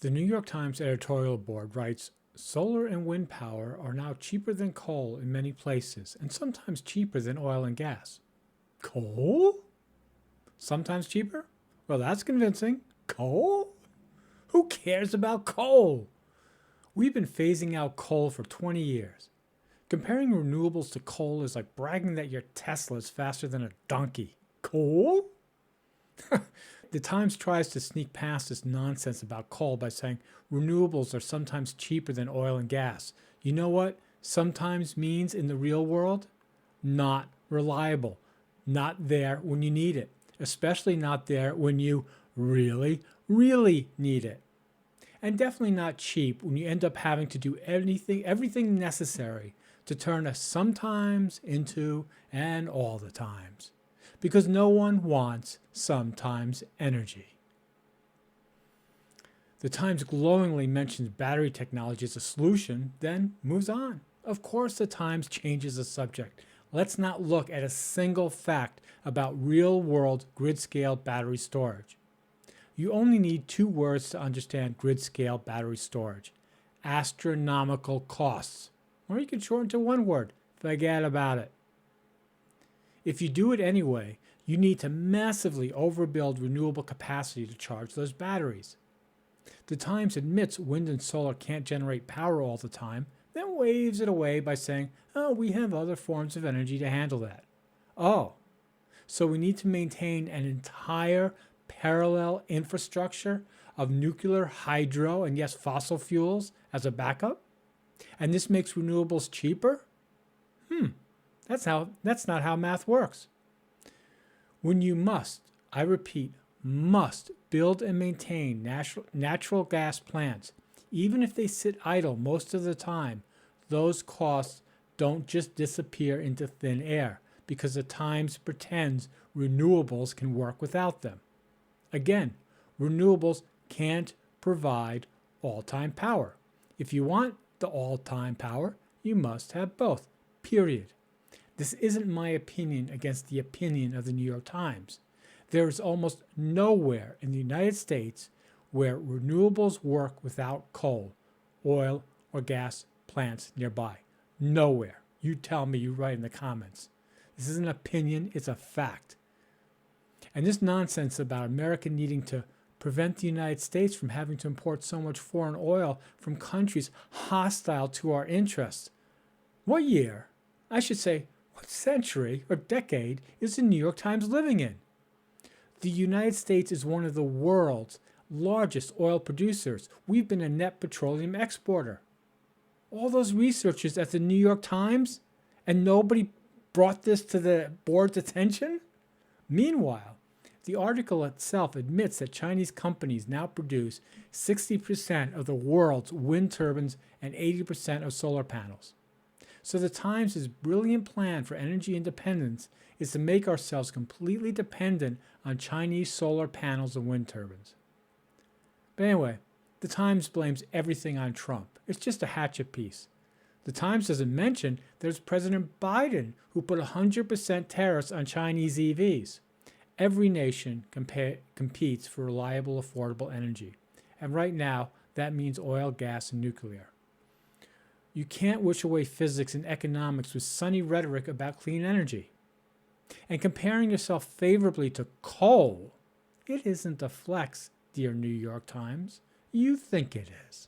The New York Times editorial board writes, solar and wind power are now cheaper than coal in many places, and sometimes cheaper than oil and gas. Coal? Sometimes cheaper? Well, that's convincing. Coal? Who cares about coal? We've been phasing out coal for 20 years. Comparing renewables to coal is like bragging that your Tesla is faster than a donkey. Coal? The Times tries to sneak past this nonsense about coal by saying renewables are sometimes cheaper than oil and gas. You know what sometimes means in the real world? Not reliable. Not there when you need it. Especially not there when you really, really need it. And definitely not cheap when you end up having to do everything necessary to turn a sometimes into an all the times. Because no one wants sometimes energy. The Times glowingly mentions battery technology as a solution, then moves on. Of course, the Times changes the subject. Let's not look at a single fact about real-world grid-scale battery storage. You only need 2 words to understand grid-scale battery storage. Astronomical costs. Or you can shorten to 1 word. Forget about it. If you do it anyway, you need to massively overbuild renewable capacity to charge those batteries. The Times admits wind and solar can't generate power all the time, then waves it away by saying, oh, we have other forms of energy to handle that. Oh, so we need to maintain an entire parallel infrastructure of nuclear, hydro, and yes, fossil fuels as a backup? And this makes renewables cheaper? That's not how math works. When you must, I repeat, must build and maintain natural gas plants, even if they sit idle most of the time, those costs don't just disappear into thin air because the Times pretends renewables can work without them. Again, renewables can't provide all-time power. If you want the all-time power, you must have both, period. This isn't my opinion against the opinion of the New York Times. There is almost nowhere in the United States where renewables work without coal, oil, or gas plants nearby. Nowhere. You tell me, you write in the comments. This is an opinion, it's a fact. And this nonsense about America needing to prevent the United States from having to import so much foreign oil from countries hostile to our interests. What year? I should say, what century or decade is the New York Times living in? The United States is one of the world's largest oil producers. We've been a net petroleum exporter. All those researchers at the New York Times, and nobody brought this to the board's attention? Meanwhile, the article itself admits that Chinese companies now produce 60% of the world's wind turbines and 80% of solar panels. So the Times' brilliant plan for energy independence is to make ourselves completely dependent on Chinese solar panels and wind turbines. But anyway, the Times blames everything on Trump. It's just a hatchet piece. The Times doesn't mention there's President Biden who put 100% tariffs on Chinese EVs. Every nation competes for reliable, affordable energy. And right now, that means oil, gas, and nuclear. You can't wish away physics and economics with sunny rhetoric about clean energy. And comparing yourself favorably to coal, it isn't a flex, dear New York Times. You think it is.